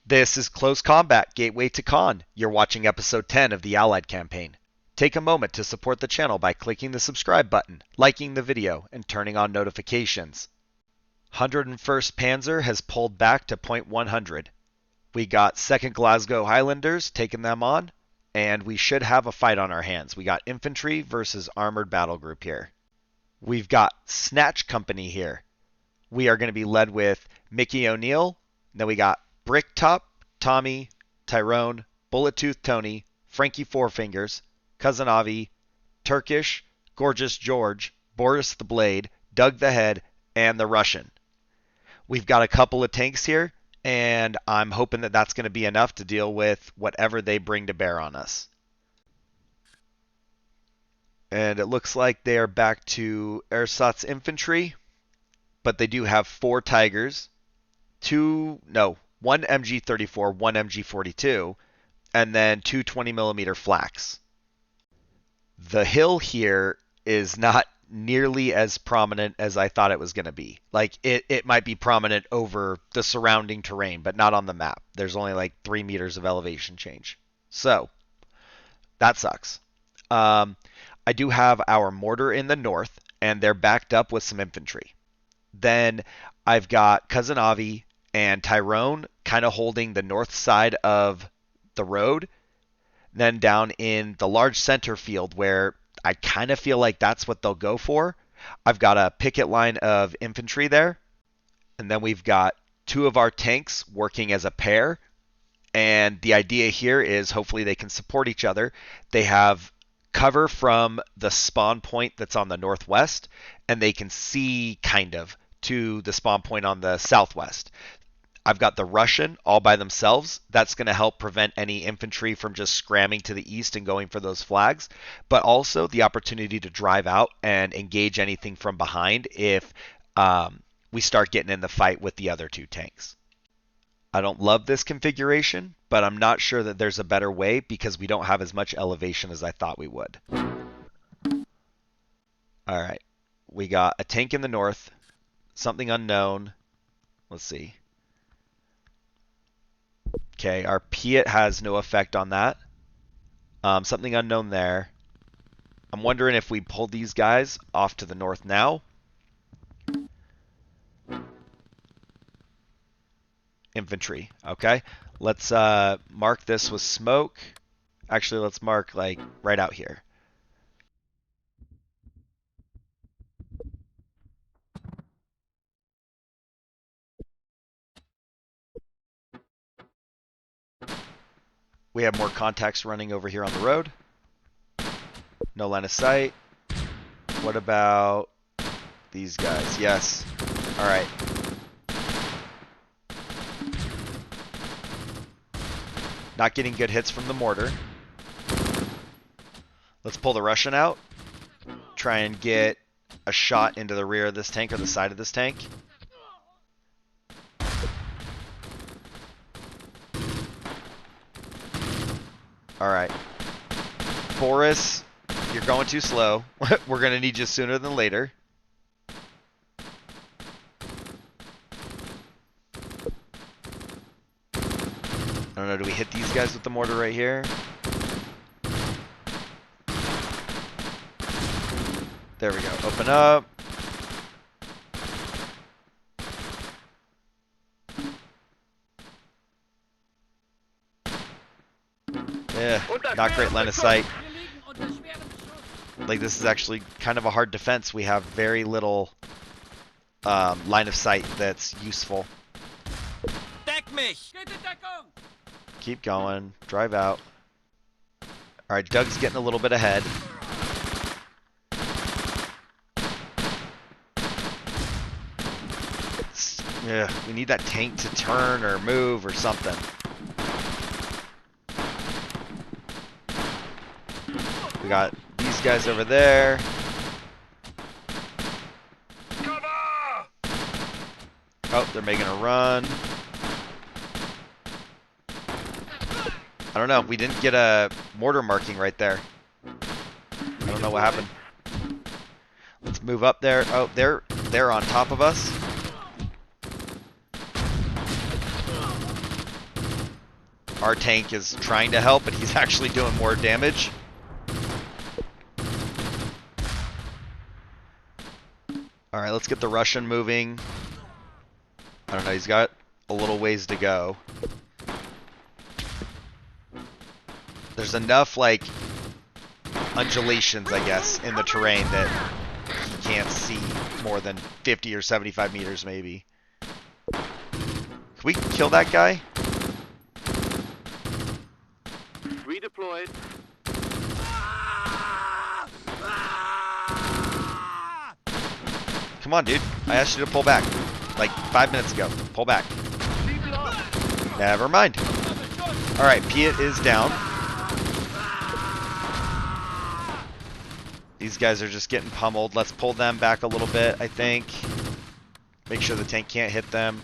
This is Close Combat Gateway to Caen. You're watching episode 10 of the Allied campaign. Take a moment to support the channel by clicking the subscribe button, liking the video, and turning on notifications. 101st Panzer has pulled back to point 100. We got 2nd Glasgow Highlanders taking them on, and we should have a fight on our hands. We got infantry versus armored battle group here. We've got Snatch Company here. We are going to be led with Mickey O'Neill. Then we got Bricktop, Tommy, Tyrone, Bullet Tooth Tony, Frankie Fourfingers, Cousin Avi, Turkish, Gorgeous George, Boris the Blade, Doug the Head, and the Russian. We've got a couple of tanks here, and I'm hoping that that's going to be enough to deal with whatever they bring to bear on us. And it looks like they are back to Ersatz infantry, but they do have 4 Tigers, 1 MG34, 1 MG42, and then 2 20mm flaks. The hill here is not nearly as prominent as I thought it was going to be. Like, it might be prominent over the surrounding terrain, but not on the map. There's only like 3 meters of elevation change. So, that sucks. I do have our mortar in the north, and they're backed up with some infantry. Then I've got Cousin Avi and Tyrone kind of holding the north side of the road. Then down in the large center field where I kind of feel like that's what they'll go for, I've got a picket line of infantry there. And then we've got 2 of our tanks working as a pair. And the idea here is hopefully they can support each other. They have cover from the spawn point that's on the northwest, and they can see kind of to the spawn point on the southwest. I've got the Russian all by themselves. That's going to help prevent any infantry from just scramming to the east and going for those flags, but also the opportunity to drive out and engage anything from behind if we start getting in the fight with the other 2 tanks. I don't love this configuration, but I'm not sure that there's a better way because we don't have as much elevation as I thought we would. All right, we got a tank in the north, something unknown. Let's see. Okay, our Piat has no effect on that. Something unknown there. I'm wondering if we pull these guys off to the north now. Infantry. Okay, let's mark this with smoke. Actually, let's mark like right out here. We have more contacts running over here on the road. No line of sight. What about these guys? Yes. All right. Not getting good hits from the mortar. Let's pull the Russian out. Try and get a shot into the rear of this tank or the side of this tank. Alright. Boris, you're going too slow. We're going to need you sooner than later. I don't know, do we hit these guys with the mortar right here? There we go. Open up. Yeah, not great line of sight. Like, this is actually kind of a hard defense. We have very little line of sight that's useful. Keep going. Drive out. Alright, Doug's getting a little bit ahead. Yeah, we need that tank to turn or move or something. We got these guys over there. Oh, they're making a run. I don't know. We didn't get a mortar marking right there. I don't know what happened. Let's move up there. Oh, they're on top of us. our tank is trying to help, but he's actually doing more damage. Alright, let's get the Russian moving. I don't know, he's got a little ways to go. There's enough, like, undulations, I guess, in the terrain that he can't see more than 50 or 75 meters, maybe. Can we kill that guy? Redeployed. Come on, dude. I asked you to pull back. Like 5 minutes ago. Pull back. Never mind. Alright, Piet is down. These guys are just getting pummeled. Let's pull them back a little bit, I think. Make sure the tank can't hit them.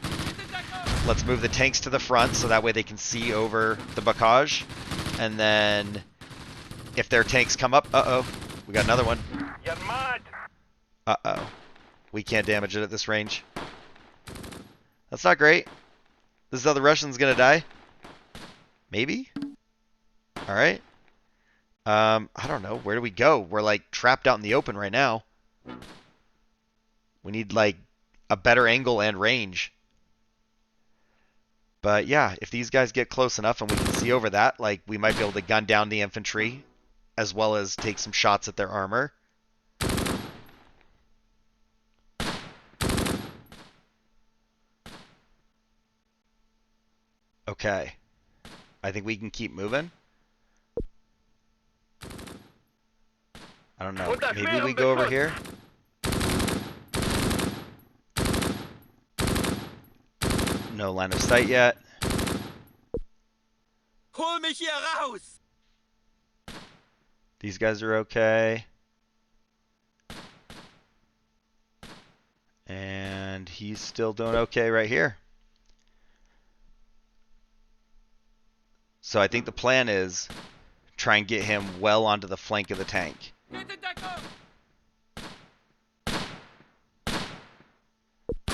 Let's move the tanks to the front so that way they can see over the bocage. And then if their tanks come up, uh-oh, we got another one. Uh-oh. We can't damage it at this range. That's not great. This is how the Russian's gonna die. Maybe? Alright. I don't know. Where do we go? We're like trapped out in the open right now. We need like a better angle and range. But yeah, if these guys get close enough and we can see over that, like we might be able to gun down the infantry as well as take some shots at their armor. Okay. I think we can keep moving. I don't know. Maybe we go over here? No line of sight yet. Hol mich hier raus! These guys are okay. And he's still doing okay right here. So I think the plan is try and get him well onto the flank of the tank.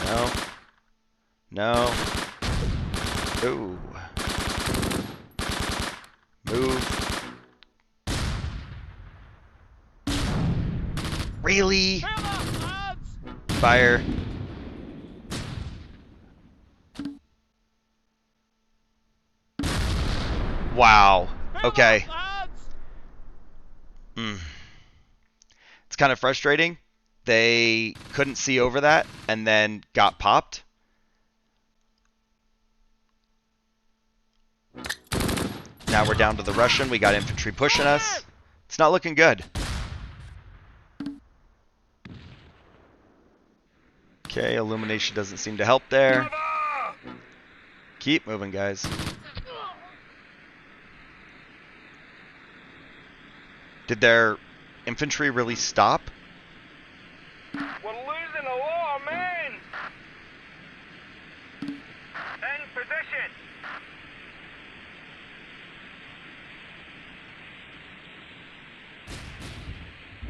No. No. Ooh. Move. Really? Fire. Wow. Okay. It's kind of frustrating. They couldn't see over that and then got popped. Now we're down to the Russian. We got infantry pushing us. It's not looking good. Okay, illumination doesn't seem to help there. Keep moving, guys. Did their infantry really stop? We're losing a lot of men! In position!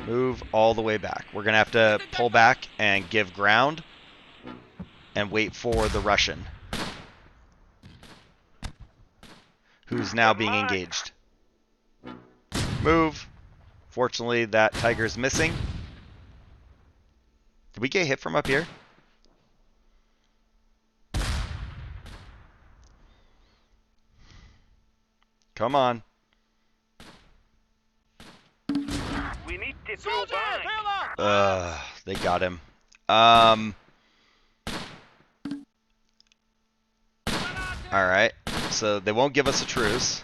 Move all the way back. We're going to have to pull back and give ground and wait for the Russian, who's now being engaged. Move. Fortunately, that tiger's missing. Did we get hit from up here? Come on. We need to pull back! They got him. Alright. So they won't give us a truce.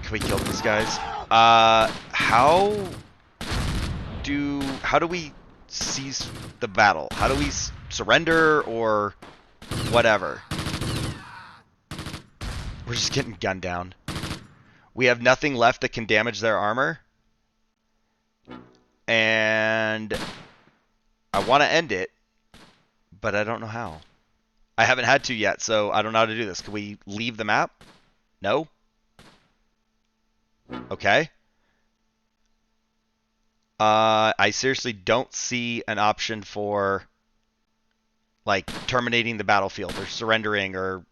Can we kill these guys? How do we cease the battle? How do we surrender or whatever? We're just getting gunned down. We have nothing left that can damage their armor. And I want to end it, but I don't know how. I haven't had to yet, so I don't know how to do this. Can we leave the map? No? Okay. I seriously don't see an option for like terminating the battlefield or surrendering or,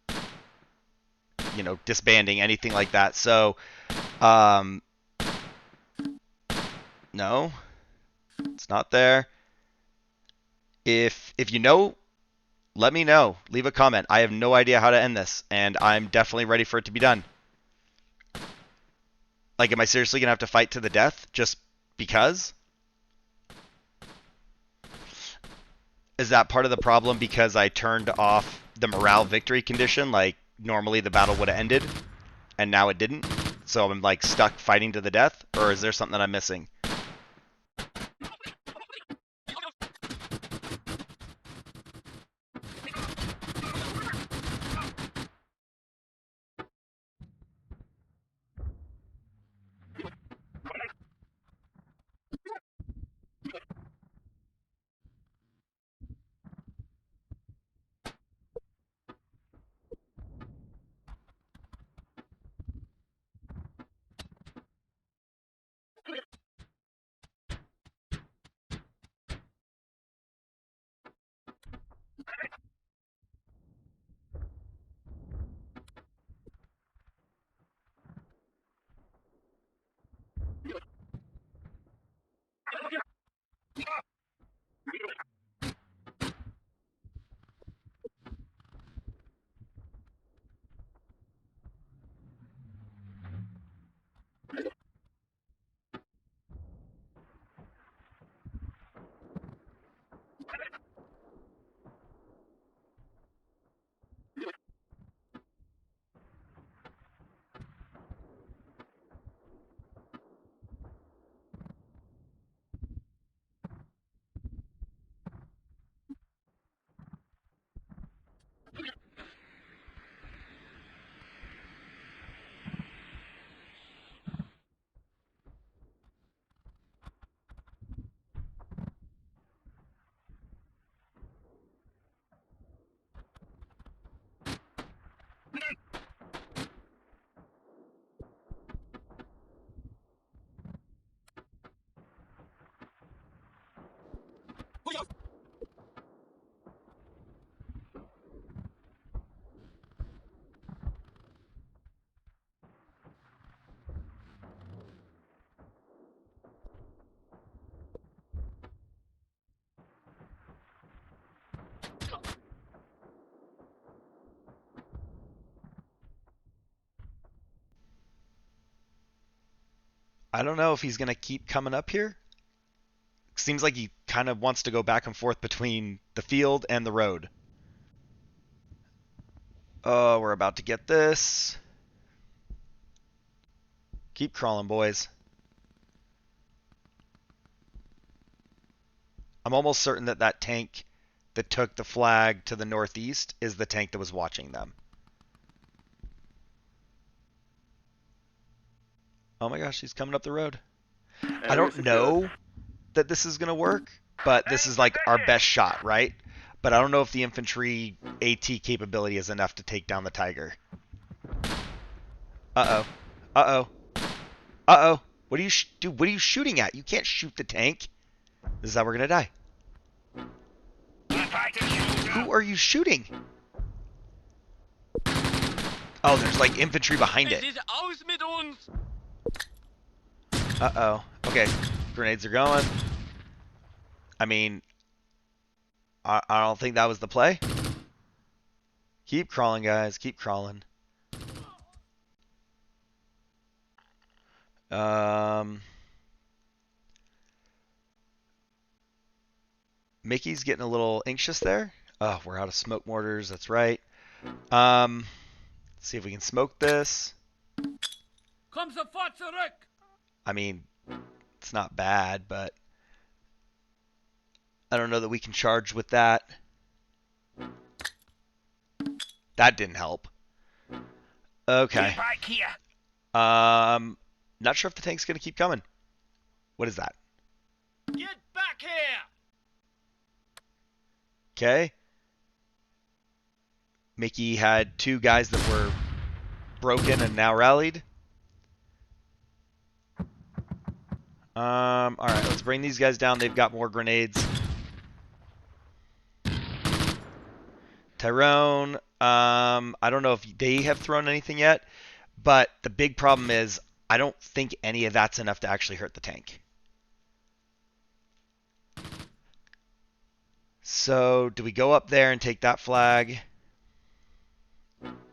disbanding, anything like that. So, no, it's not there. If you know, let me know. Leave a comment. I have no idea how to end this, and I'm definitely ready for it to be done. Like, am I seriously going to have to fight to the death just because? Is that part of the problem because I turned off the morale victory condition? Like, normally the battle would have ended, and now it didn't? So I'm, like, stuck fighting to the death? Or is there something that I'm missing? I don't know if he's going to keep coming up here. Seems like he kind of wants to go back and forth between the field and the road. Oh, we're about to get this. Keep crawling, boys. I'm almost certain that that tank that took the flag to the northeast is the tank that was watching them. Oh my gosh, he's coming up the road. I don't know that this is going to work, but this is like our best shot, right? But I don't know if the infantry AT capability is enough to take down the Tiger. Uh-oh. Uh-oh. Uh-oh. What are you dude, what are you shooting at? You can't shoot the tank. This is how we're going to die. Who are you shooting? Oh, there's like infantry behind it. Uh-oh. Okay. Grenades are going. I mean, I don't think that was the play. Keep crawling, guys. Keep crawling. Mickey's getting a little anxious there. Oh, we're out of smoke mortars. That's right. Let's see if we can smoke this. I mean, it's not bad, but I don't know that we can charge with that. That didn't help. Okay. Not sure if the tank's gonna keep coming. What is that? Get back here! Okay. Mickey had two guys that were broken and now rallied. Alright, let's bring these guys down. They've got more grenades. Tyrone, I don't know if they have thrown anything yet, but the big problem is I don't think any of that's enough to actually hurt the tank. So do we go up there and take that flag?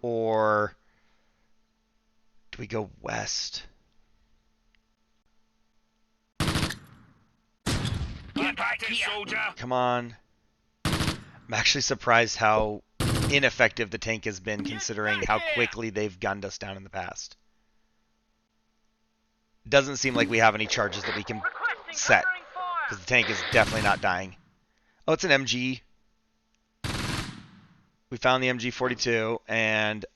Or do we go west? Get back here, soldier. Come on. I'm actually surprised how ineffective the tank has been considering how quickly they've gunned us down in the past. Doesn't seem like we have any charges that we can set, because the tank is definitely not dying. Oh, it's an MG. We found the MG42, and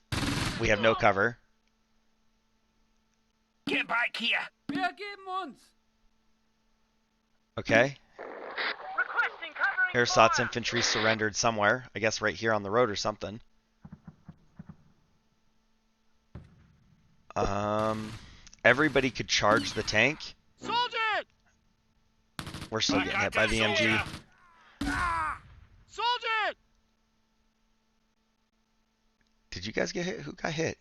we have no cover. Get back here. Okay. Ersatz infantry surrendered somewhere. I guess right here on the road or something. Everybody could charge the tank. Soldier! We're still getting hit by the MG. Soldier! Did you guys get hit? Who got hit?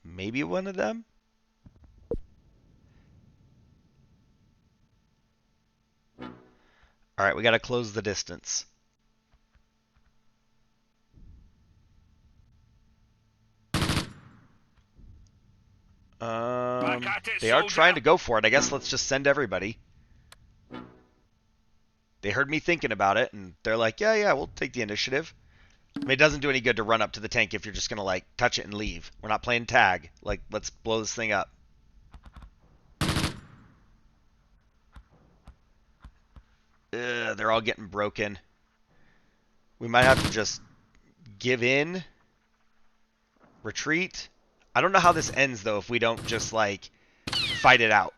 Maybe one of them? Alright, we gotta close the distance. They are trying to go for it. I guess let's just send everybody. They heard me thinking about it, and they're like, yeah, we'll take the initiative. I mean, it doesn't do any good to run up to the tank if you're just going to, like, touch it and leave. We're not playing tag. Like, let's blow this thing up. They're all getting broken. We might have to just give in. Retreat. I don't know how this ends, though, if we don't just, like, fight it out.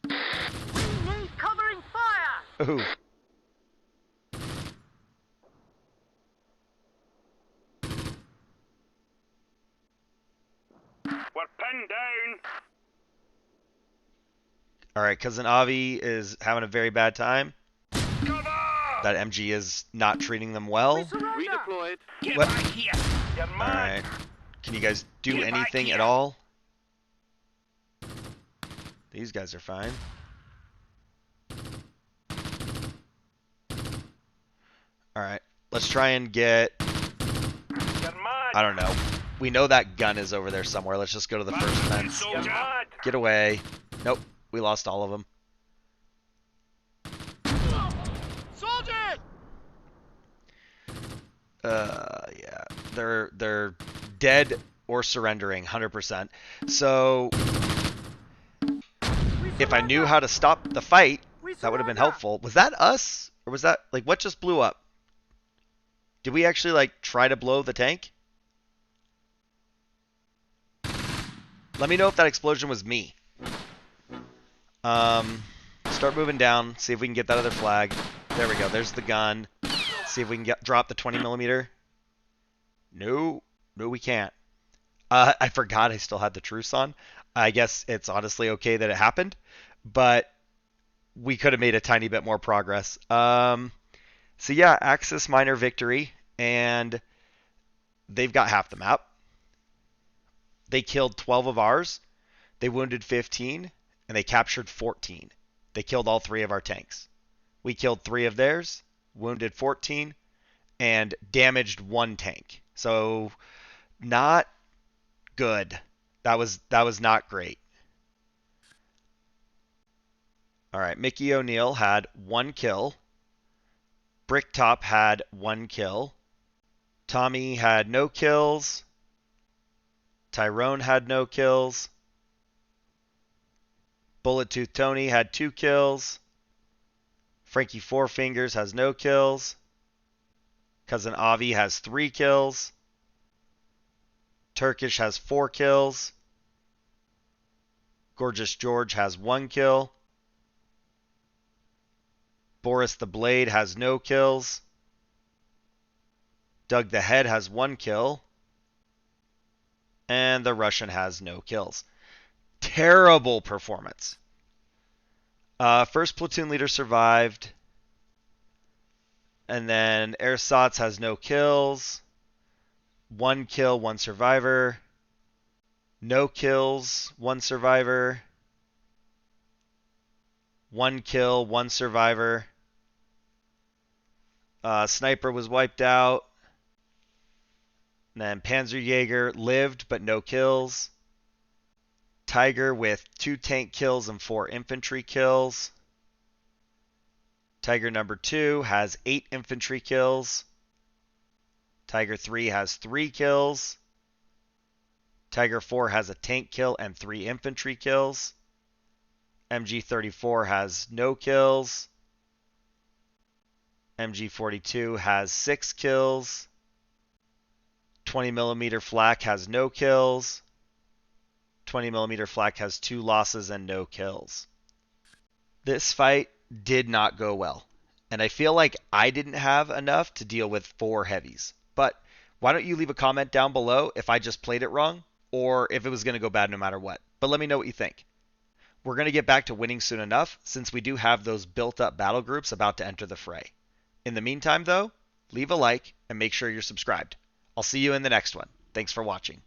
We need covering fire! Ooh. We're pinned down. Alright, Cousin Avi is having a very bad time. Cover! That MG is not treating them well. Redeployed. Get What? back here. You're mad. Alright. Can you guys do Get back anything at here. all? These guys are fine. Alright. Let's try and get... You're mad. I don't know. We know that gun is over there somewhere. Let's just go to the first fence. You're mad. Get away. Nope. We lost all of them. Soldier! Yeah. They're dead or surrendering, 100%. So... if I knew how to stop the fight, that would have been helpful. Was that us? Or was that, like, what just blew up? Did we actually, like, try to blow the tank? Let me know if that explosion was me. Start moving down. See if we can get that other flag. There we go. There's the gun. See if we can drop the 20mm. No. No, we can't. I forgot I still had the truce on. I guess it's honestly okay that it happened, but we could have made a tiny bit more progress. So yeah, Axis minor victory, and they've got half the map. They killed 12 of ours, they wounded 15, and they captured 14. They killed all 3 of our tanks. We killed 3 of theirs, wounded 14, and damaged 1 tank. So not good. That was not great. All right, Mickey O'Neill had 1 kill. Bricktop had 1 kill. Tommy had no kills. Tyrone had no kills. Bullet Tooth Tony had 2 kills. Frankie Four Fingers has no kills. Cousin Avi has 3 kills. Turkish has 4 kills. Gorgeous George has 1 kill. Boris the Blade has no kills. Doug the Head has 1 kill. And the Russian has no kills. Terrible performance. First platoon leader survived. And then Ersatz has no kills. 1 kill, 1 survivor. No kills, 1 survivor. 1 kill, 1 survivor. Sniper was wiped out. And then Panzerjäger lived, but no kills. Tiger with 2 tank kills and 4 infantry kills. Tiger number 2 has 8 infantry kills. Tiger 3 has 3 kills. Tiger 4 has a tank kill and 3 infantry kills. MG34 has no kills. MG42 has 6 kills. 20mm flak has no kills. 20mm flak has 2 losses and no kills. This fight did not go well, and I feel like I didn't have enough to deal with 4 heavies. But why don't you leave a comment down below if I just played it wrong, or if it was going to go bad no matter what. But let me know what you think. We're going to get back to winning soon enough, since we do have those built-up battle groups about to enter the fray. In the meantime, though, leave a like and make sure you're subscribed. I'll see you in the next one. Thanks for watching.